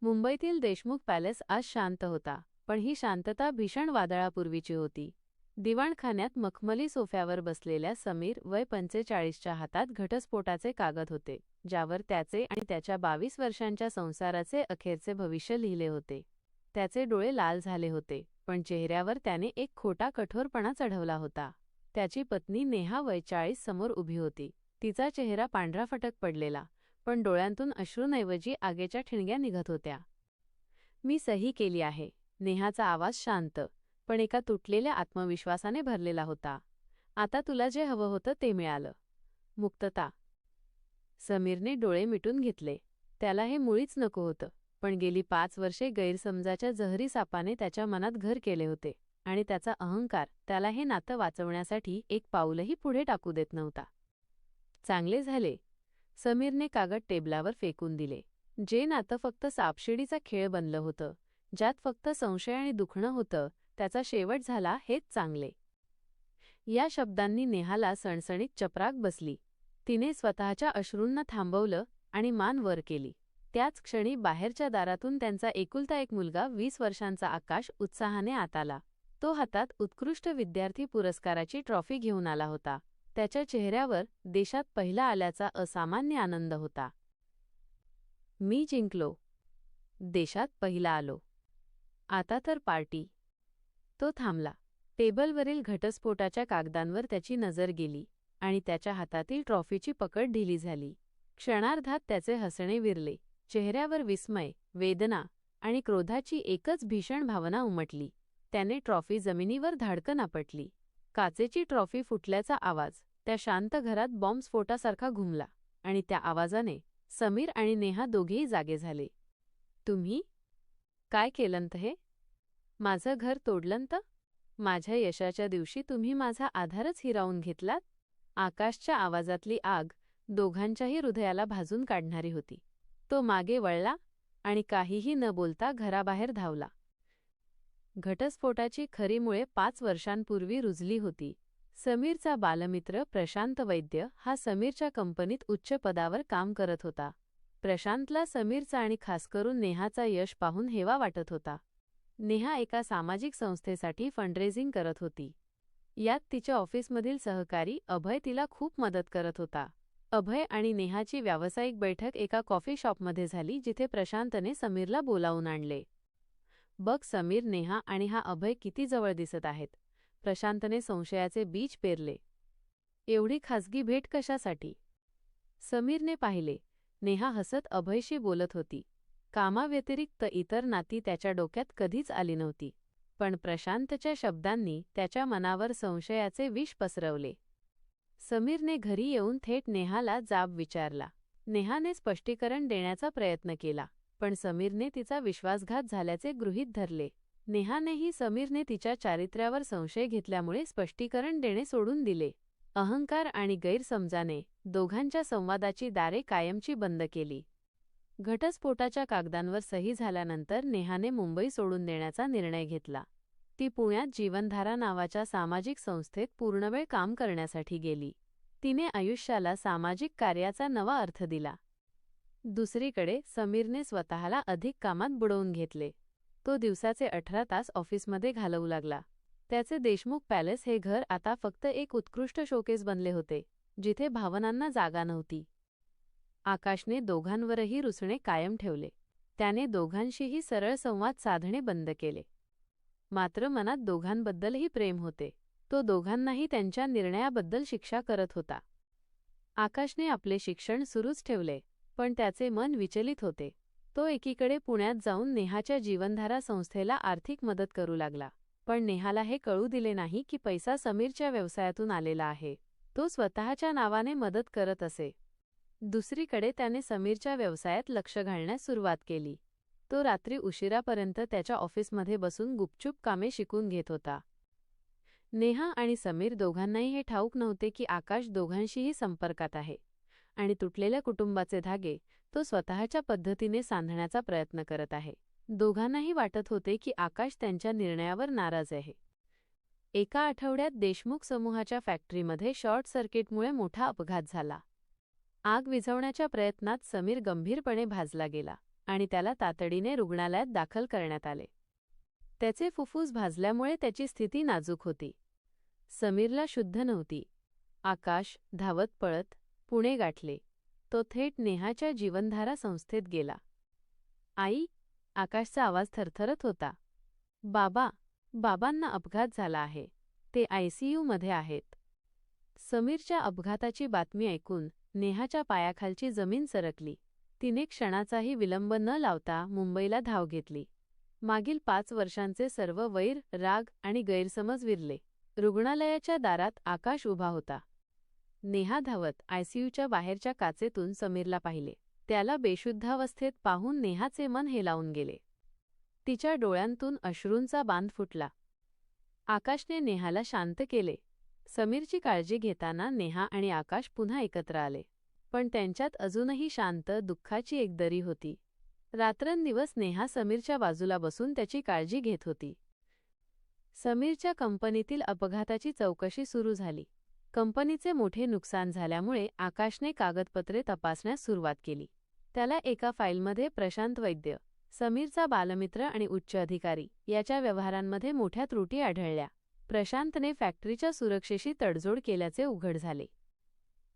मुंबईतील देशमुख पॅलेस आज शांत होता, पण ही शांतता भीषण वादळापूर्वीची होती. दिवाणखान्यात मखमली सोफ्यावर बसलेल्या समीर वय 45च्या हातात घटस्फोटाचे कागद होते, ज्यावर त्याचे आणि त्याच्या 22 वर्षांच्या संसाराचे अखेरचे भविष्य लिहिले होते. त्याचे डोळे लाल झाले होते, पण चेहऱ्यावर त्याने एक खोटा कठोरपणा चढवला होता. त्याची पत्नी नेहा वय 40 समोर उभी होती. तिचा चेहरा पांढरा फटक पडलेला, पण डोळ्यांतून अश्रूंऐवजी आगीच्या ठिणग्या निघत होत्या. "मी सही केली आहे." नेहाचा आवाज शांत, पण एका तुटलेल्या आत्मविश्वासाने भरलेला होता. "आता तुला जे हवं होतं ते मिळालं. मुक्तता." समीरने डोळे मिटून घेतले. त्याला हे मुळीच नको होतं, पण गेली 5 वर्षे गैरसमजाच्या जहरी सापाने त्याच्या मनात घर केले होते, आणि त्याचा अहंकार त्याला हे नातं वाचवण्यासाठी एक पाऊलही पुढे टाकू देत नव्हता. "चांगले झाले." समीरने कागद टेबलावर फेकून दिले. जे नातं फक्त सापशिडीचा खेळ बनलं होतं, ज्यात फक्त संशय आणि दुखणं होतं, त्याचा शेवट झाला हेच चांगले. या शब्दांनी नेहाला सणसणीत चपराक बसली. तिने स्वतःच्या अश्रूंना थांबवलं आणि मान वर केली. त्याच क्षणी बाहेरच्या दारातून त्यांचा एकुलता एक मुलगा 20 वर्षांचा आकाश उत्साहाने आत आला. तो हातात उत्कृष्ट विद्यार्थी पुरस्काराची ट्रॉफी घेऊन आला होता. त्याच्या चेहऱ्यावर देशात पहिला आल्याचा असामान्य आनंद होता. "मी जिंकलो. देशात पहिला आलो. आता तर पार्टी." तो थांबला. टेबलवरील घटस्फोटाच्या कागदांवर त्याची नजर गेली आणि त्याच्या हातातील ट्रॉफीची पकड ढिली झाली. क्षणार्धात त्याचे हसणे विरले. चेहऱ्यावर विस्मय, वेदना आणि क्रोधाची एकच भीषण भावना उमटली. त्याने ट्रॉफी जमिनीवर धाडकन आपटली. काचेची ट्रॉफी फुटल्याचा आवाज त्या शांत घरात बॉम्बस्फोटासारखा घुमला, आणि त्या आवाजाने समीर आणि नेहा दोघेही जागे झाले. "तुम्ही काय केलंत हे? माझं घर तोडलंत? माझ्या यशाच्या दिवशी तुम्ही माझा आधारच हिरावून घेतलात?" आकाशच्या आवाजातली आग दोघांच्याही हृदयाला भाजून काढणारी होती. तो मागे वळला आणि काहीही न बोलता घराबाहेर धावला. घटस्फोटाची खरी मुळे 5 वर्षांपूर्वी रुजली होती. समीरचा बालमित्र प्रशांत वैद्य हा समीरच्या कंपनीत उच्च पदावर काम करत होता. प्रशांतला समीरचा आणि खासकरून नेहाचा यश पाहून हेवा वाटत होता. नेहा एका सामाजिक संस्थेसाठी फंडरेझिंग करत होती. यात तिच्या ऑफिसमधील सहकारी अभय तिला खूप मदत करत होता. अभय आणि नेहाची व्यावसायिक बैठक एका कॉफी शॉपमध्ये झाली, जिथे प्रशांतने समीरला बोलावून आणले. "बघ समीर, नेहा आणि हा अभय किती जवळ दिसत आहेत." प्रशांतने संशयाचे बीज पेरले. "एवढी खासगी भेट कशासाठी?" समीरने पाहिले. नेहा हसत अभयशी बोलत होती. कामाव्यतिरिक्त इतर नाती त्याच्या डोक्यात कधीच आली नव्हती. पण प्रशांतच्या शब्दांनी त्याच्या मनावर संशयाचे विष पसरवले. समीरने घरी येऊन थेट नेहाला जाब विचारला. नेहाने स्पष्टीकरण देण्याचा प्रयत्न केला, पण समीरने तिचा विश्वासघात झाल्याचे गृहीत धरले. नेहानेही समीरने तिच्या चारित्र्यावर संशय घेतल्यामुळे स्पष्टीकरण देणे सोडून दिले. अहंकार आणि गैरसमजाने दोघांच्या संवादाची दारे कायमची बंद केली. घटस्फोटाच्या कागदांवर सही झाल्यानंतर नेहाने मुंबई सोडून देण्याचा निर्णय घेतला. ती पुण्यात जीवनधारा नावाच्या सामाजिक संस्थेत पूर्णवेळ काम करण्यासाठी गेली. तिने आयुष्याला सामाजिक कार्याचा नवा अर्थ दिला. दुसरीकडे समीरने स्वतःला अधिक कामात बुडवून घेतले. तो दिवसाचे 18 तास ऑफिसमध्ये घालवू लागला. त्याचे देशमुख पॅलेस हे घर आता फक्त एक उत्कृष्ट शोकेस बनले होते, जिथे भावनांना जागा नव्हती. आकाशने दोघांवरही रुसणे कायम ठेवले. त्याने दोघांशीही सरळ संवाद साधणे बंद केले. मात्र मनात दोघांबद्दलही प्रेम होते. तो दोघांनाही त्यांच्या निर्णयाबद्दल शिक्षा करत होता. आकाशने आपले शिक्षण सुरूच ठेवले, पण त्याचे मन विचलित होते. तो एकीकडे पुण्यात जाऊन नेहाच्या जीवनधारा संस्थेला आर्थिक मदत करू लागला, पण नेहाला हे कळू दिले नाही की पैसा समीरच्या व्यवसायातून आलेला आहे. तो स्वतःच्या नावाने मदत करत असे. दुसरीकडे त्याने समीरच्या व्यवसायात लक्ष घालण्यास सुरुवात केली. तो रात्री उशिरापर्यंत त्याच्या ऑफिसमध्ये बसून गुपचूप कामे शिकून घेत होता. नेहा आणि समीर दोघांनाही हे ठाऊक नव्हते की आकाश दोघांशीही संपर्कात आहे, आणि तुटलेल्या कुटुंबाचे धागे तो स्वतःच्या पद्धतीने सांधण्याचा प्रयत्न करत आहे. दोघांनाही वाटत होते की आकाश त्यांच्या निर्णयावर नाराज आहे. एका आठवड्यात देशमुख समूहाच्या फॅक्टरीमध्ये शॉर्ट सर्किटमुळे मोठा अपघात झाला. आग विझवण्याच्या प्रयत्नात समीर गंभीरपणे भाजला गेला आणि त्याला तातडीने रुग्णालयात दाखल करण्यात आले. त्याचे फुफ्फुस भाजल्यामुळे त्याची स्थिती नाजूक होती. समीरला शुद्ध नव्हती. आकाश धावत पळत पुणे गाठले. तो थेट नेहाच्या जीवनधारा संस्थेत गेला. आई, आकाशचा आवाज थरथरत होता. बाबा, बाबांना अपघात झाला आहे. ते ICU मध्ये आहेत. समीरच्या अपघाताची बातमी ऐकून नेहाच्या पायाखालची जमीन सरकली. तिने क्षणाचाही विलंब न लावता मुंबईला धाव घेतली. मागील 5 वर्षांचे सर्व वैर, राग आणि गैरसमज विरले. रुग्णालयाच्या दारात आकाश उभा होता. नेहा धावत ICUच्या बाहेरच्या काचेतून समीरला पाहिले. त्याला बेशुद्धावस्थेत पाहून नेहाचे मन हेलावून गेले. तिच्या डोळ्यांतून अश्रूंचा बांध फुटला. आकाशने नेहाला शांत केले. समीरची काळजी घेताना नेहा आणि आकाश पुन्हा एकत्र आले. पण त्यांच्यात अजूनही शांत दुःखाची एक दरी होती. रात्रंदिवस नेहा समीरच्या बाजूला बसून त्याची काळजी घेत होती. समीरच्या कंपनीतील अपघाताची चौकशी सुरू झाली. कंपनीचे मोठे नुकसान झाल्यामुळे आकाशने कागदपत्रे तपासण्यास सुरुवात केली. त्याला एका फाईलमध्ये प्रशांत वैद्य, समीरचा बालमित्र आणि उच्च अधिकारी याच्या व्यवहारांमध्ये मोठ्या त्रुटी आढळल्या. प्रशांतने फॅक्टरीच्या सुरक्षेशी तडजोड केल्याचे उघड झाले.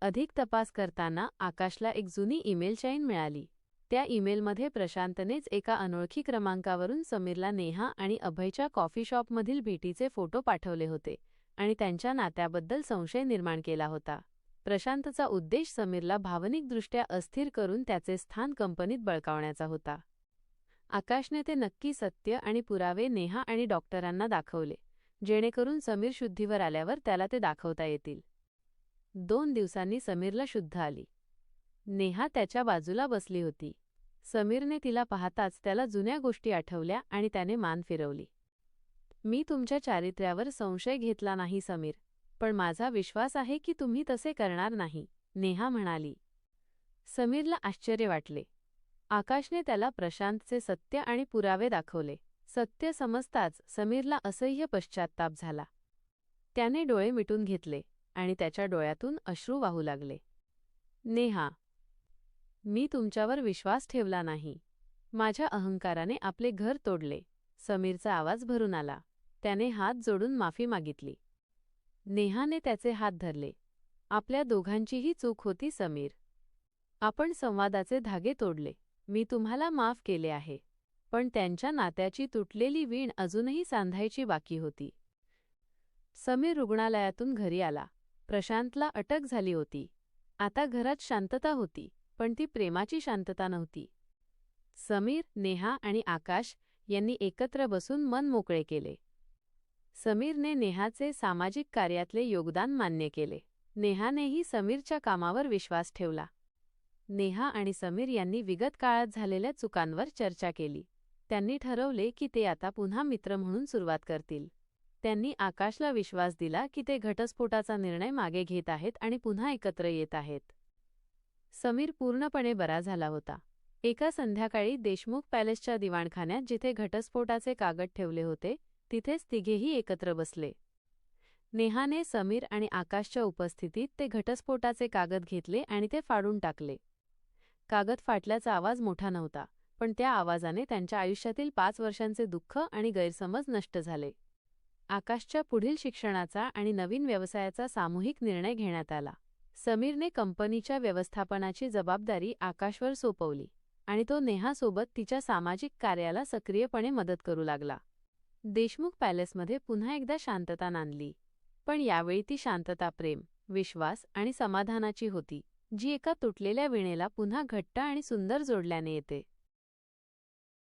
अधिक तपास करताना आकाशला एक जुनी ईमेल चेन मिळाली. त्या ईमेलमध्ये प्रशांतनेच एका अनोळखी क्रमांकावरून समीरला नेहा आणि अभयच्या कॉफी शॉपमधील भेटीचे फोटो पाठवले होते आणि त्यांच्या नात्याबद्दल संशय निर्माण केला होता. प्रशांतचा उद्देश समीरला भावनिकदृष्ट्या अस्थिर करून त्याचे स्थान कंपनीत बळकावण्याचा होता. आकाशने ते नक्की सत्य आणि पुरावे नेहा आणि डॉक्टरांना दाखवले, जेणेकरून समीर शुद्धीवर आल्यावर त्याला ते दाखवता येतील. 2 दिवसांनी समीरला शुद्ध आली. नेहा त्याच्या बाजूला बसली होती. समीरने तिला पाहताच त्याला जुन्या गोष्टी आठवल्या आणि त्याने मान फिरवली. मी तुमच्या चारित्र्यावर संशय घेतला नाही समीर, पण माझा विश्वास आहे की तुम्ही तसे करणार नाही, नेहा म्हणाली. समीरला आश्चर्य वाटले. आकाशने त्याला प्रशांतचे सत्य आणि पुरावे दाखवले. सत्य समजताच समीरला असह्य पश्चात्ताप झाला. त्याने डोळे मिटून घेतले आणि त्याच्या डोळ्यातून अश्रू वाहू लागले. नेहा, मी तुमच्यावर विश्वास ठेवला नाही. माझ्या अहंकाराने आपले घर तोडले. समीरचा आवाज भरून आला. त्याने हात जोडून माफी मागितली. नेहाने त्याचे हात धरले. आपल्या दोघांचीही चूक होती समीर. आपण संवादाचे धागे तोडले. मी तुम्हाला माफ केले आहे. पण त्यांच्या नात्याची तुटलेली वीण अजूनही सांधायची बाकी होती. समीर रुग्णालयातून घरी आला. प्रशांतला अटक झाली होती. आता घरात शांतता होती, पण ती प्रेमाची शांतता नव्हती. समीर, नेहा आणि आकाश यांनी एकत्र बसून मन मोकळे केले. समीरने नेहाचे सामाजिक कार्यातले योगदान मान्य केले. नेहानेही समीरच्या कामावर विश्वास ठेवला. नेहा आणि समीर यांनी विगत काळात झालेल्या चुकांवर चर्चा केली. त्यांनी ठरवले की ते आता पुन्हा मित्र म्हणून सुरुवात करतील. त्यांनी आकाशला विश्वास दिला की ते घटस्फोटाचा निर्णय मागे घेत आहेत आणि पुन्हा एकत्र येत आहेत. समीर पूर्णपणे बरा झाला होता. एका संध्याकाळी देशमुख पॅलेसच्या दिवाणखान्यात जिथे घटस्फोटाचे कागद ठेवले होते, तिथेच तिघेही एकत्र बसले. नेहाने समीर आणि आकाशच्या उपस्थितीत ते घटस्फोटाचे कागद घेतले आणि ते फाडून टाकले. कागद फाटल्याचा आवाज मोठा नव्हता, पण त्या आवाजाने त्यांच्या आयुष्यातील 5 वर्षांचे दुःख आणि गैरसमज नष्ट झाले. आकाशच्या पुढील शिक्षणाचा आणि नवीन व्यवसायाचा सामूहिक निर्णय घेण्यात आला. समीरने कंपनीच्या व्यवस्थापनाची जबाबदारी आकाशवर सोपवली आणि तो नेहासोबत तिच्या सामाजिक कार्याला सक्रियपणे मदत करू लागला. देशमुख पॅलेसमध्ये पुन्हा एकदा शांतता नांदली. पण यावेळी ती शांतता प्रेम, विश्वास आणि समाधानाची होती, जी एका तुटलेल्या वीणेला पुन्हा घट्ट आणि सुंदर जोडल्याने येते.